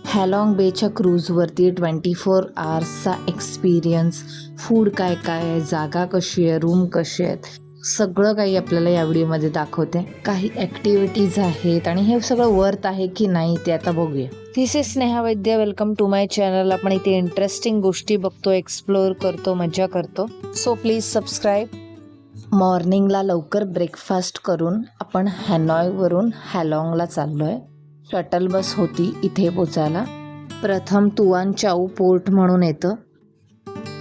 हॅलॉंग बेच्या क्रूजवरती 24 आवर्सचा experience, food काय काय आहे, जागा कशी आहे, रूम कसे आहेत, सगळं काही आपल्याला या व्हिडिओमध्ये दाखवते. काही ॲक्टिव्हिटीज आहेत आणि हे सगळं वर्थ आहे की नाही ते आता बघूया. This is Sneha Vaidya. Welcome to my channel. आपण इथे इंटरेस्टिंग गोष्टी बघतो, एक्सप्लोअर करतो, मजा करतो. So please subscribe. मॉर्निंगला लवकर ब्रेकफास्ट करून आपण हॅनॉयवरून हॅलॉंगला चाललो आहे. शटल बस होती इथे पोचायला. प्रथम तुआन चाऊ पोर्ट म्हणून येतं,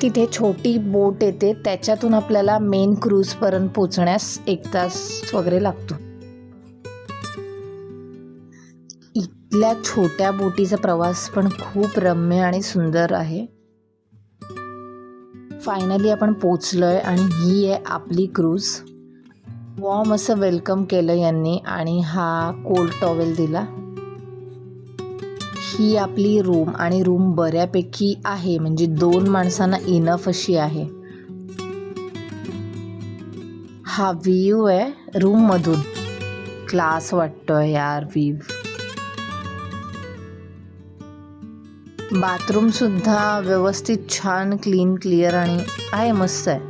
तिथे छोटी बोट येते, त्याच्यातून आपल्याला मेन क्रूजपर्यंत पोचण्यास 1 तास वगैरे लागतो. इथल्या छोट्या बोटीचा प्रवास पण खूप रम्य आणि सुंदर आहे. फायनली आपण पोचलोय आणि ही आहे आपली क्रूज. वॉर्म असं वेलकम केलं यांनी आणि हा कोल्ड टॉवेल दिला. ही आपली रूम आणि रूम बऱ्यापैकी आहे, म्हणजे 2 माणसांना इनफ अशी आहे. हा व्ह्यू आहे रूम मधून. क्लास वाटतोय यार व्ह्यू. बाथरूम सुद्धा व्यवस्थित छान क्लीन क्लिअर आणि आहे, मस्त आहे.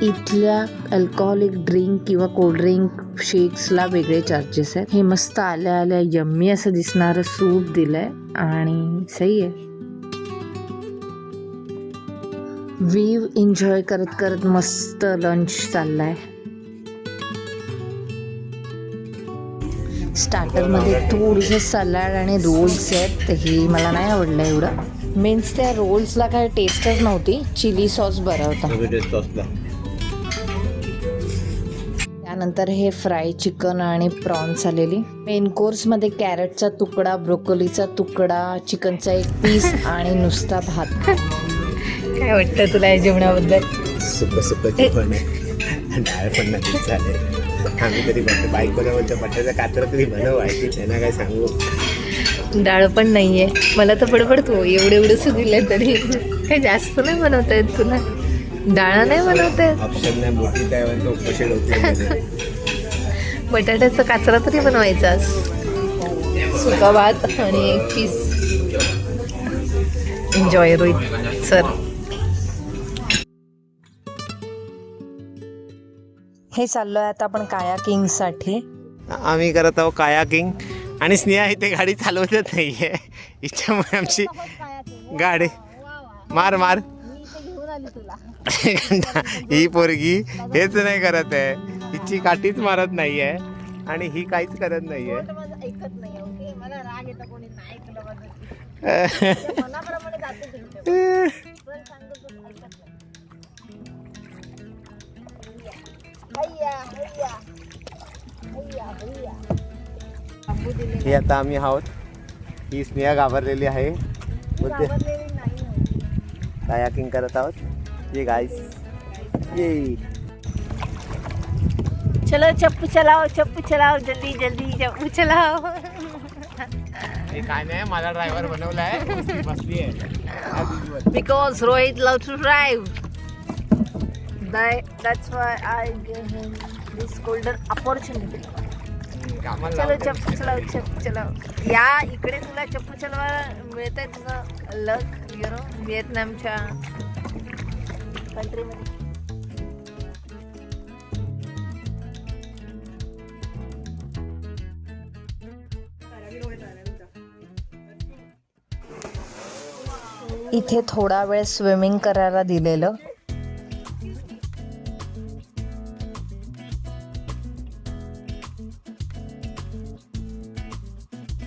इथल्या अल्कोहोलिक ड्रिंक किंवा कोल्ड्रिंक शेक्सला वेगळे चार्जेस आहेत. हे मस्त आल्या आल्या यम्मी असं दिसणारं सूप दिलंय आणि सही आहे. व्ह्यू एन्जॉय करत करत मस्त लंच चाललाय. स्टार्टरमध्ये थोडीसे सलाड आणि रोल्स आहेत, हे मला नाही आवडलं एवढं. मीन्स त्या रोल्सला काय टेस्टच नव्हती, चिली सॉस बरा होता. त्यानंतर हे फ्राय चिकन आणि प्रॉन्स आलेली. मेन कोर्समध्ये कॅरेटचा तुकडा, ब्रोकोलीचा तुकडा, चिकनचा 1 पीस आणि नुसता भात. काय वाटतं तुला या जेवणाबद्दल? सुकची पण आहे, डाळ पण नाही चालेल. आम्ही तरी म्हणतो बायकोला म्हणतो बटाट्याचा कातर तरी बनव व्हायची, त्यांना काय सांगू. डाळ पण नाहीये. मला तर बडबडतो एवढंसं दिलं तरी. काही जास्त नाही बनवता येत तुला? डाळ नाही बनवता येत? ऑप्शन नाही, मोठी काय म्हणतो उपशी होती. बटाट्याचा काचरा तरी बनवायचा. सुका भात आणि 1 पीस. Enjoy Rohit sir. हे चाललोय आता आपण कायाकिंगसाठी. आम्ही करत आहोत कायाकिंग आणि स्नेहा इथे गाडी चालवतच नाहीये, इच्छामुळे आमची गाडी मार ही पोरगी हेच नाही करत आहे, हिची काठीच मारत नाहीये आणि ही काहीच करत नाहीये. ही आता आम्ही आहोत. ही स्नेहा घाबरलेली आहे, कायाकिंग करत आहोत. ये गाइस, ये चलो चप्पू चलाओ जल्दी जल्दी चप्पू चलाओ. हे काय नाही, मला ड्रायव्हर बनवलाय, बसली आहे. Because Rohit loves to drive. That's why I gave him this golden opportunity. चलो चप्पू चलाओ. या इकडे तुला चप्पू चलवायला मिळतंय, तुझं लक, यु नो, व्हिएतनामच्या कंट्रीमध्ये. इथे थोडा वेळ स्विमिंग करायला दिलेलं.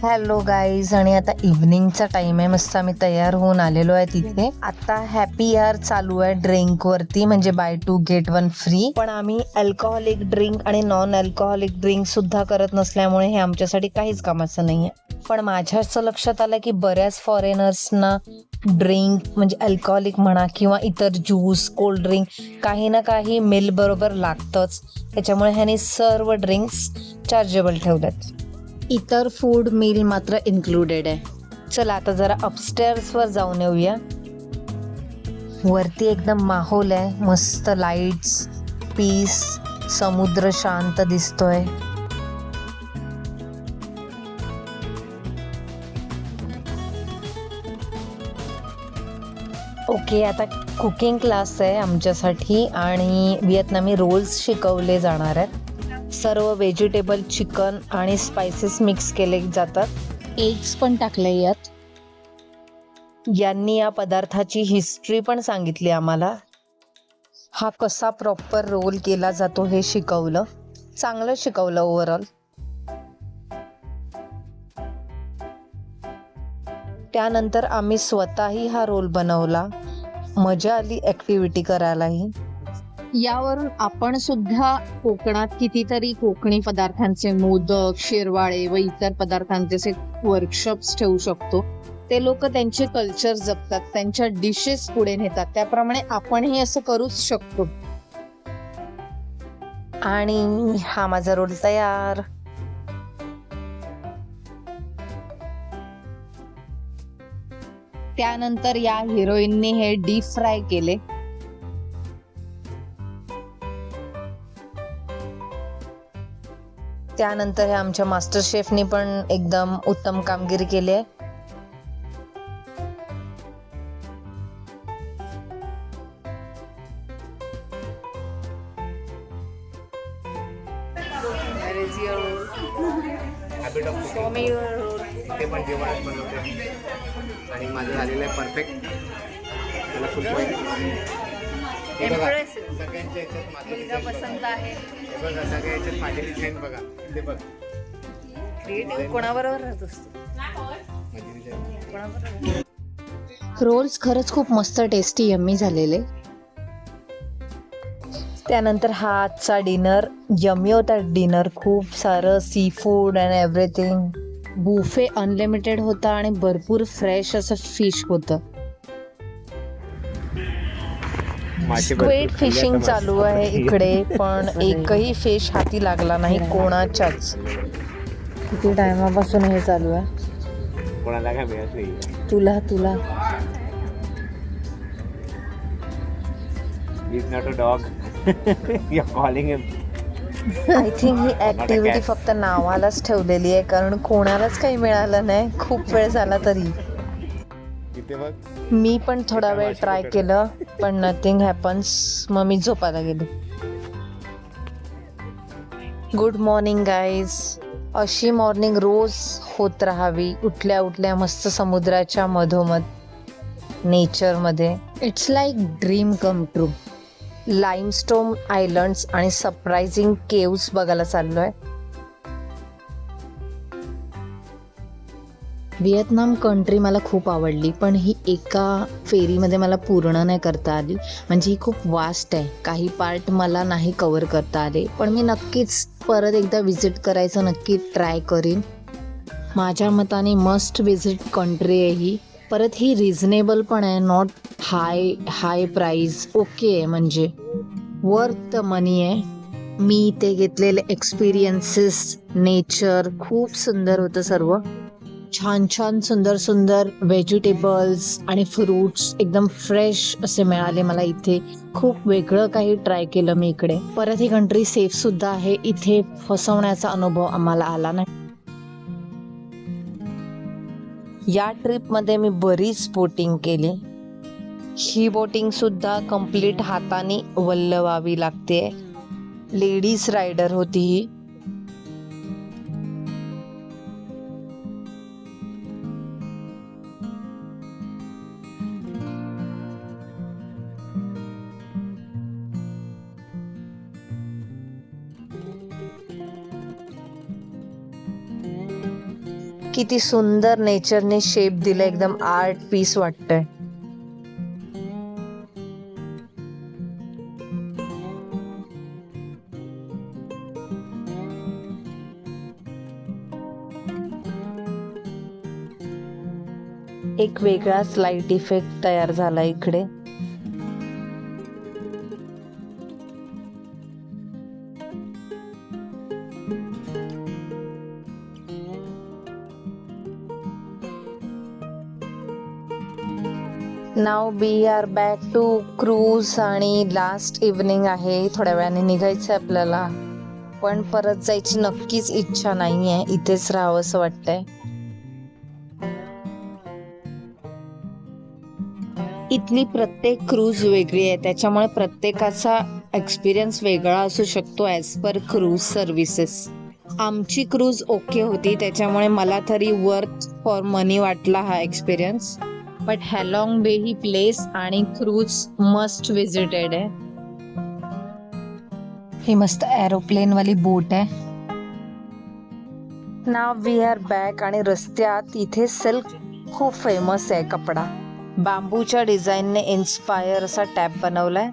हॅलो गाईज, आणि आता इव्हनिंगचा टाइम आहे. मस्त आम्ही तयार होऊन आलेलो आहे तिथे. आता हॅपी आवर चालू आहे ड्रिंक वरती, म्हणजे बाय 2 get 1 फ्री. पण आम्ही अल्कोहोलिक ड्रिंक आणि नॉन अल्कोहोलिक ड्रिंक सुद्धा करत नसल्यामुळे हे आमच्यासाठी काहीच कामाचं नाहीये. पण माझ्या असं लक्षात आलं की बऱ्याच फॉरेनर्सना ड्रिंक म्हणजे अल्कोहोलिक म्हणा किंवा इतर ज्यूस, कोल्ड ड्रिंक काही ना काही मिल बरोबर लागतंच. त्याच्यामुळे ह्याने सर्व ड्रिंक्स चार्जेबल ठेवल्यात. इतर फूड मील मात्र इन्क्लुडेड आहे. चला आता जरा अपस्टेअर्सवर जाऊन येऊया. वरती एकदम माहोल आहे, मस्त लाईट्स, पीस, समुद्र शांत दिसतोय. ओके, आता कुकिंग क्लास आहे आमच्यासाठी आणि व्हिएतनामी रोल्स शिकवले जाणार आहेत. सर्व व्हेजिटेबल, चिकन आणि स्पायसेस मिक्स केले जातात. एग्स पण टाकले यात. यांनी या पदार्थाची हिस्ट्री पण सांगितली आम्हाला. हा कसा प्रॉपर रोल केला जातो हे शिकवलं. चांगलं शिकवलं ओव्हरऑल. त्यानंतर आम्ही स्वतःही हा रोल बनवला. मजा आली ॲक्टिव्हिटी करायलाही. यावरून आपण सुद्धा कोकणात कितीतरी कोकणी पदार्थांचे मोदक, शिरवाळे व इतर पदार्थांचे वर्कशॉप्स ठेवू शकतो. ते लोक त्यांचे कल्चर जपतात, त्यांच्या डिशेस पुढे नेतात. त्याप्रमाणे आपणही असं करूच शकतो. आणि हा माझा रोल तयार. त्यानंतर या हिरोईनने हे डीप फ्राय केले. त्यानंतर हे आमच्या मास्टर शेफनी पण एकदम उत्तम कामगिरी केली आहे. ते पण जेवणच बनवते आणि माझं झालेलं आहे परफेक्ट. मला फुल पॉईंट. सगळ्यांच्या याच्यात माझं पसंत आहे. हे बघा, सगळ्या याच्यात माझी डिझाईन बघा. ते बघ, क्रिएटिव्ह कोणाबरोबर राहत असतो. रोल्स खरंच खूप मस्त टेस्टी यम्मी झालेले. त्यानंतर हा आजचा डिनर. यम्मी होता डिनर. खूप सारं seafood and everything. Buffet unlimited होता आणि भरपूर फ्रेश असं फिश होतं. स्क्वेड फिशिंग चालू आहे इकडे, पण एकही फिश हाती लागला नाही कोणाच्याच. किती टायमापासून हे चालू आहे. कोणाला काय मिळत नाही. तुला He's not a dog. You're calling him. I think he activity फक्त नावालाच ठेवलेली आहे, कारण कोणालाच काही मिळालं नाही खूप वेळ झाला तरी. मी पण थोडा वेळ ट्राय केलं पण नथिंग हॅपन्स. मग मी झोपायला गेले. Good morning guys. अशी मॉर्निंग रोज होत राहावी. उठल्या उठल्या मस्त समुद्राच्या मधोमध नेचरमध्ये. It's like dream come true. Limestone islands आणि सरप्राइझिंग केव्स बघायला चाललोय. व्हिएतनाम कंट्री मला खूप आवडली, पण ही एका फेरीमध्ये मला पूर्ण नाही करता आली. म्हणजे ही खूप वास्ट आहे. काही पार्ट मला नाही कव्हर करता आले, पण मी नक्कीच परत एकदा विजिट करायचं नक्की ट्राय करीन. माझ्या मताने मस्ट विजिट कंट्री आहे ही. परत ही रिझनेबल पण आहे. Not high price. ओके आहे, म्हणजे वर्थ द मनी आहे. मी इथे घेतलेले एक्सपिरियन्सेस, नेचर खूप सुंदर होतं सर्व. छान सुंदर व्हेजिटेबल्स आणि फ्रूट्स एकदम फ्रेश असे मिळाले मला इथे. खूप वेगळं काही ट्राय केलं मी इकडे. परत ही कंट्री सेफ सुद्धा आहे. इथे फसवण्याचा अनुभव आम्हाला आला नाही. या ट्रिपमध्ये मी बरीच बोटिंग केली. ही बोटिंग सुद्धा कंप्लीट हाताने वल्लवावी लागते. लेडीज रायडर होती ही. किती सुंदर नेचरने शेप दिला. एकदम आर्ट पीस वाटतंय. एक वेगळाच लाईट इफेक्ट तयार झाला इकडे. Now we are back to cruise आणि लास्ट इव्हनिंग आहे. थोड्या वेळाने निघायचं आहे आपल्याला, पण परत जायची नक्कीच इच्छा नाहीये. इथेच राहावं असं वाटतंय. इथली प्रत्येक क्रूज वेगळी आहे, त्याच्यामुळे प्रत्येकाचा एक्सपिरियन्स वेगळा असू शकतो ॲज पर क्रूज सर्व्हिसेस. आमची क्रूज ओके होती, त्याच्यामुळे मला तरी वर्थ फॉर मनी वाटला हा एक्सपिरियन्स. बट हॅलॉंग बे ही प्लेस आणि क्रूज मस्ट विजिटेड आहे. ही मस्त एरोप्लेन वाली बोट आहे. नाव वी आर बॅक आणि रस्त्यात इथे सिल्क खूप फेमस आहे कपडा. बांबूच्या डिझाईनने इन्स्पायर असा टॅप बनवलाय.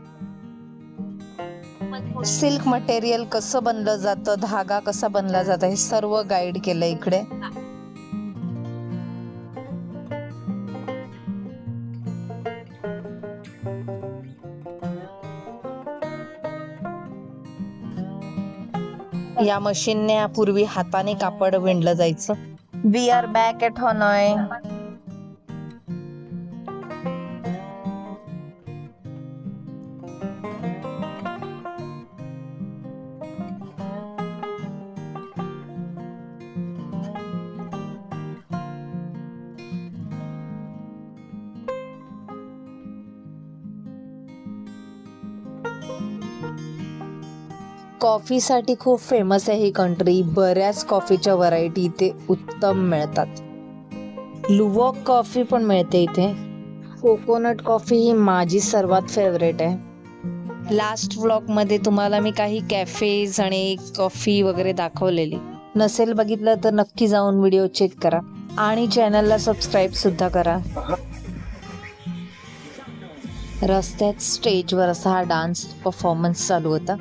सिल्क मटेरियल कसं बनलं जातं, धागा कसा बनला जातं, हे सर्व गाईड केलं इकडे. या मशीनने पूर्वी हाताने कापड विणलं जायचं. We are back at Hanoi. कॉफीसाठी खूप फेमस आहे ही कंट्री. बऱ्याच कॉफीच्या व्हरायटी इथे उत्तम मिळतात. लुवॉक कॉफी पण मिळते इथे. कोकोनट कॉफी ही माझी सर्वात फेवरेट आहे. लास्ट व्लॉगमध्ये तुम्हाला मी काही कॅफेज आणि कॉफी वगैरे दाखवलेली. नसेल बघितलं तर नक्की जाऊन व्हिडिओ चेक करा आणि चॅनलला सबस्क्राईब सुद्धा करा. रस्त्यात स्टेजवर असा हा डान्स परफॉर्मन्स चालू होता.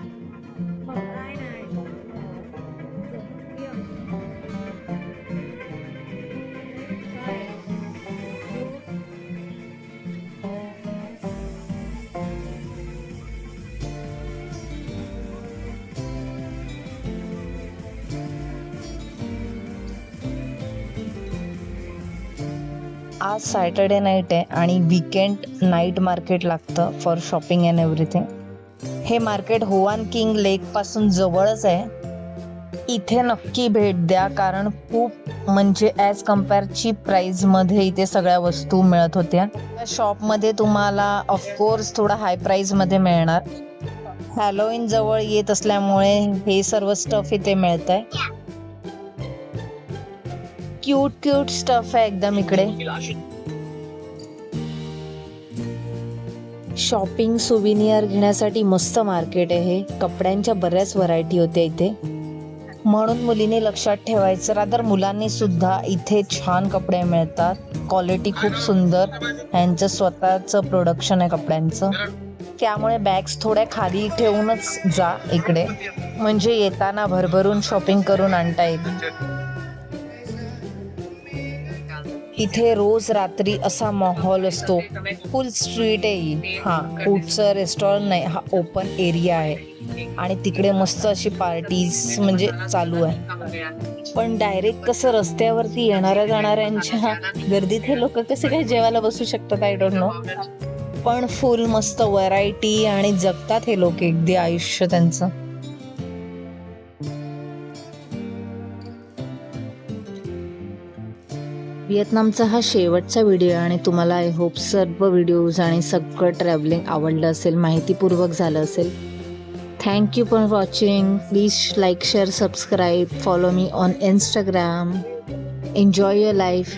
आज सॅटर्डे नाईट आहे आणि वीकेंड नाईट मार्केट लागतं फॉर शॉपिंग अँड एव्हरीथिंग. हे मार्केट होवान किंग लेक पासून जवळच आहे. इथे नक्की भेट द्या, कारण खूप म्हणजे ॲज कम्पेअर चीप प्राईजमध्ये इथे सगळ्या वस्तू मिळत होत्या. शॉपमध्ये तुम्हाला ऑफकोर्स थोडा हाय प्राईजमध्ये मिळणार. हॅलोवीन जवळ येत असल्यामुळे हे सर्व स्टफ इथे मिळत आहे. क्यूट क्यूट स्टफ आहे एकदम इकडे. शॉपिंग सुविनियर घेण्यासाठी मस्त मार्केट आहे. कपड्यांच्या बऱ्याच व्हरायटी होत्या इथे, म्हणून मुलीने लक्षात ठेवायचं. रादर मुलांनी सुद्धा इथे छान कपडे मिळतात. क्वालिटी खूप सुंदर. यांचं स्वतःचं प्रोडक्शन आहे कपड्यांचं, त्यामुळे बॅग्स थोड्या खाली ठेवूनच जा इकडे, म्हणजे येताना भरभरून शॉपिंग करून आणता येईल. इथे रोज रात्री असा माहोल असतो. फुल स्ट्रीट आहे ही. फूडचं रेस्टॉरंट नाही, हा ओपन एरिया आहे आणि तिकडे मस्त अशी पार्टीज म्हणजे चालू आहे. पण डायरेक्ट कसं रस्त्यावरती येणाऱ्या जाणाऱ्यांच्या गर्दीत हे लोक कसे काय जेवायला बसू शकतात, आय डोंट नो. पण फुल मस्त व्हरायटी आणि जगतात हे लोक अगदी आयुष्य त्यांचं. व्हिएतनामचा हा शेवटचा व्हिडिओ आणि तुम्हाला आय होप सर्व व्हिडिओज आणि सगळं ट्रॅव्हलिंग आवडलं असेल, माहितीपूर्वक झालं असेल. Thank you for watching. Please like, share, subscribe, follow me on Instagram. Enjoy your life.